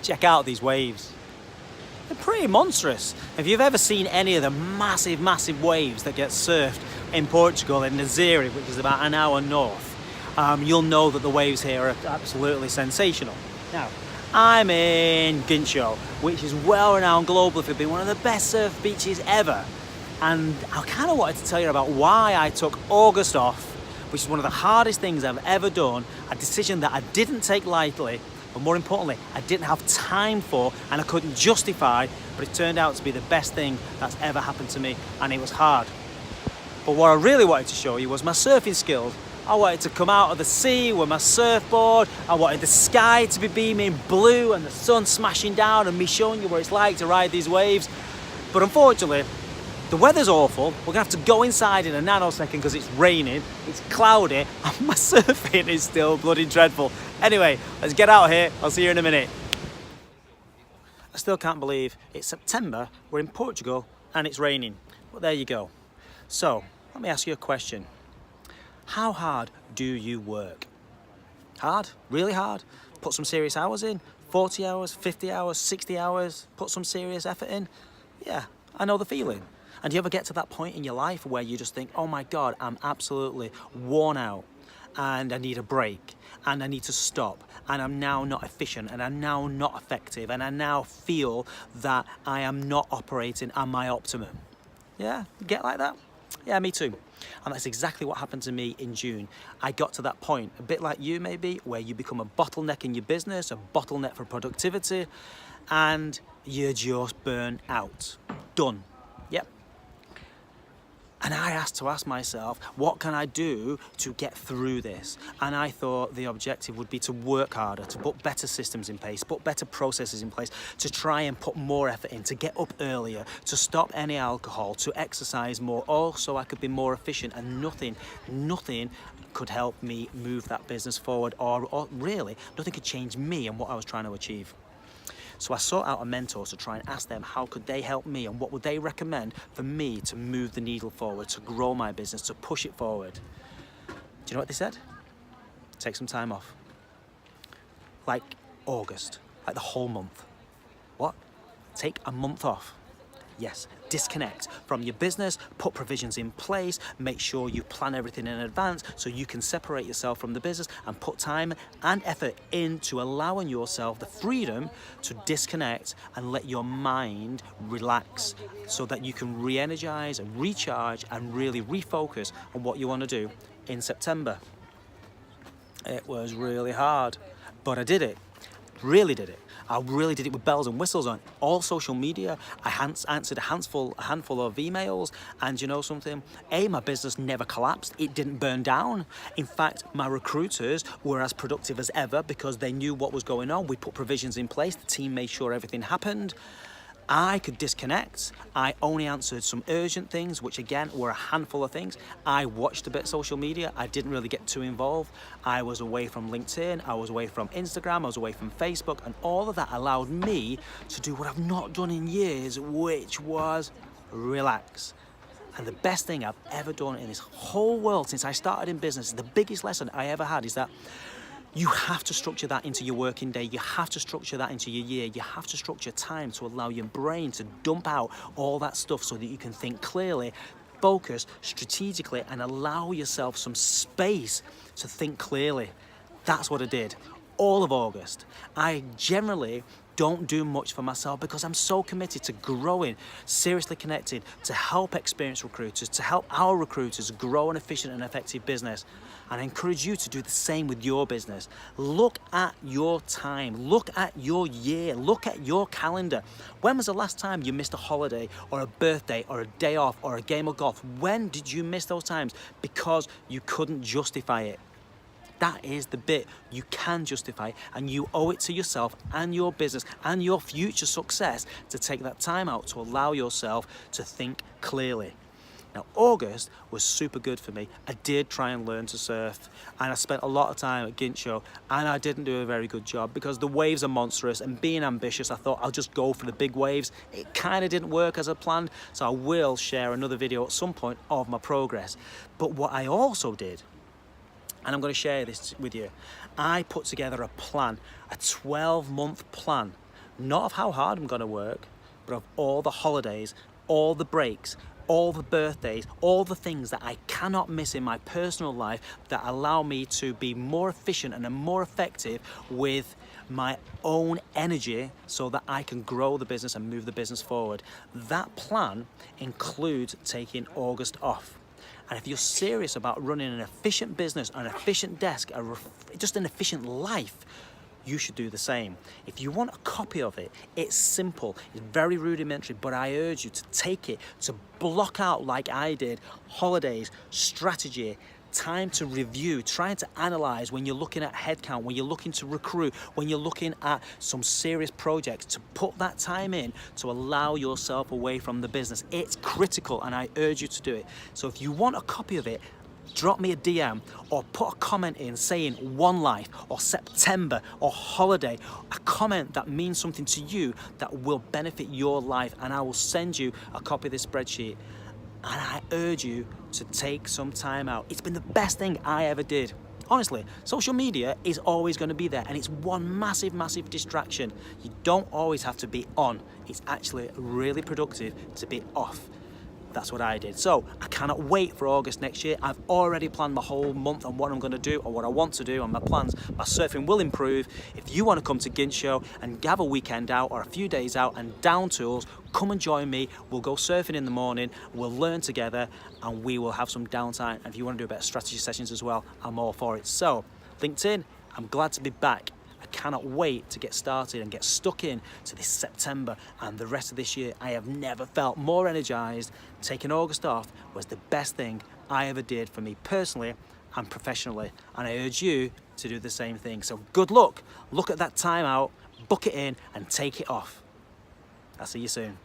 Check out these waves. They're pretty monstrous. If you've ever seen any of the massive waves that get surfed in Portugal, in Naziri, which is about an hour north, you'll know that the waves here are absolutely sensational. Now, I'm in Guincho, which is well renowned globally for being one of the best surf beaches ever. And I kind of wanted to tell you about why I took August off, which is one of the hardest things I've ever done, a decision that I didn't take lightly, but more importantly, I didn't have time for and I couldn't justify, but it turned out to be the best thing that's ever happened to me, and it was hard. But what I really wanted to show you was my surfing skills. I wanted to come out of the sea with my surfboard, I wanted the sky to be beaming blue and the sun smashing down and me showing you what it's like to ride these waves. But unfortunately, the weather's awful. We're gonna have to go inside in a nanosecond because it's raining, it's cloudy, and my surfing is still bloody dreadful. Anyway, let's get out of here. I'll see you in a minute. I still can't believe it's September, we're in Portugal, and it's raining. But there you go. So, let me ask you a question. How hard do you work? Hard? Really hard? Put some serious hours in? 40 hours, 50 hours, 60 hours? Put some serious effort in? Yeah, I know the feeling. And do you ever get to that point in your life where you just think, oh my God, I'm absolutely worn out and I need a break and I need to stop and I'm now not efficient and I'm now not effective and I now feel that I am not operating at my optimum? Yeah, you get like that? Yeah, me too. And that's exactly what happened to me in June. I got to that point, a bit like you maybe, where you become a bottleneck in your business, a bottleneck for productivity, and you're just burnt out. Done. Yep. And I had to ask myself, what can I do to get through this? And I thought the objective would be to work harder, to put better systems in place, put better processes in place, to try and put more effort in, to get up earlier, to stop any alcohol, to exercise more, also I could be more efficient, and nothing could help me move that business forward, or really, nothing could change me and what I was trying to achieve. So I sought out a mentor to try and ask them how could they help me and what would they recommend for me to move the needle forward, to grow my business, to push it forward. Do you know what they said? Take some time off. Like August, like the whole month. What? Take a month off. Yes, disconnect from your business, put provisions in place, make sure you plan everything in advance so you can separate yourself from the business and put time and effort into allowing yourself the freedom to disconnect and let your mind relax so that you can re-energize and recharge and really refocus on what you want to do in September. It was really hard, but I did it. Really did it. I really did it with bells and whistles on all social media. I answered a handful of emails, and you know something? My business never collapsed. It didn't burn down. In fact, my recruiters were as productive as ever because they knew what was going on. We put provisions in place. The team made sure everything happened. I could disconnect. I only answered some urgent things, which again were a handful of things. I watched a bit of social media. I didn't really get too involved. I was away from LinkedIn. I was away from Instagram. I was away from Facebook. And all of that allowed me to do what I've not done in years, which was relax. And the best thing I've ever done in this whole world since I started in business, the biggest lesson I ever had is that you have to structure that into your working day. You have to structure that into your year. You have to structure time to allow your brain to dump out all that stuff so that you can think clearly, focus strategically, and allow yourself some space to think clearly. That's what I did all of August. I generally don't do much for myself because I'm so committed to growing, seriously connected, to help experienced recruiters, to help our recruiters grow an efficient and effective business. And I encourage you to do the same with your business. Look at your time, look at your year, look at your calendar. When was the last time you missed a holiday or a birthday or a day off or a game of golf? When did you miss those times? Because you couldn't justify it. That is the bit you can justify, and you owe it to yourself and your business and your future success to take that time out to allow yourself to think clearly. Now, August was super good for me. I did try and learn to surf, and I spent a lot of time at Guincho, and I didn't do a very good job because the waves are monstrous, and being ambitious, I thought I'll just go for the big waves. It kind of didn't work as I planned, so I will share another video at some point of my progress. But what I also did, and I'm going to share this with you, I put together a plan, a 12-month plan not of how hard I'm going to work, but of all the holidays, all the breaks, all the birthdays, all the things that I cannot miss in my personal life that allow me to be more efficient and more effective with my own energy so that I can grow the business and move the business forward. That plan includes taking August off. And if you're serious about running an efficient business, an efficient desk, just an efficient life, you should do the same. If you want a copy of it, it's simple, it's very rudimentary, but I urge you to take it, to block out like I did, holidays, strategy, time to review, trying to analyze when you're looking at headcount, when you're looking to recruit, when you're looking at some serious projects, to put that time in to allow yourself away from the business. It's critical and I urge you to do it. So if you want a copy of it, drop me a DM or put a comment in saying One Life or September or holiday, a comment that means something to you that will benefit your life, and I will send you a copy of this spreadsheet. And I urge you to take some time out. It's been the best thing I ever did. Honestly, social media is always going to be there and it's one massive, massive distraction. You don't always have to be on. It's actually really productive to be off. That's what I did. So I cannot wait for August next year. I've already planned my whole month on what I'm going to do or what I want to do, and my plans. My surfing will improve. If you want to come to Gint Show and have a weekend out or a few days out and down tools, come and join me. We'll go surfing in the morning, we'll learn together, and we will have some downtime. And if you want to do a bit of strategy sessions as well, I'm all for it. So LinkedIn, I'm glad to be back. I cannot wait to get started and get stuck in to this September and the rest of this year. I have never felt more energized. Taking August off was the best thing I ever did for me personally and professionally. And I urge you to do the same thing. So good luck. Look at that time out, book it in and take it off. I'll see you soon.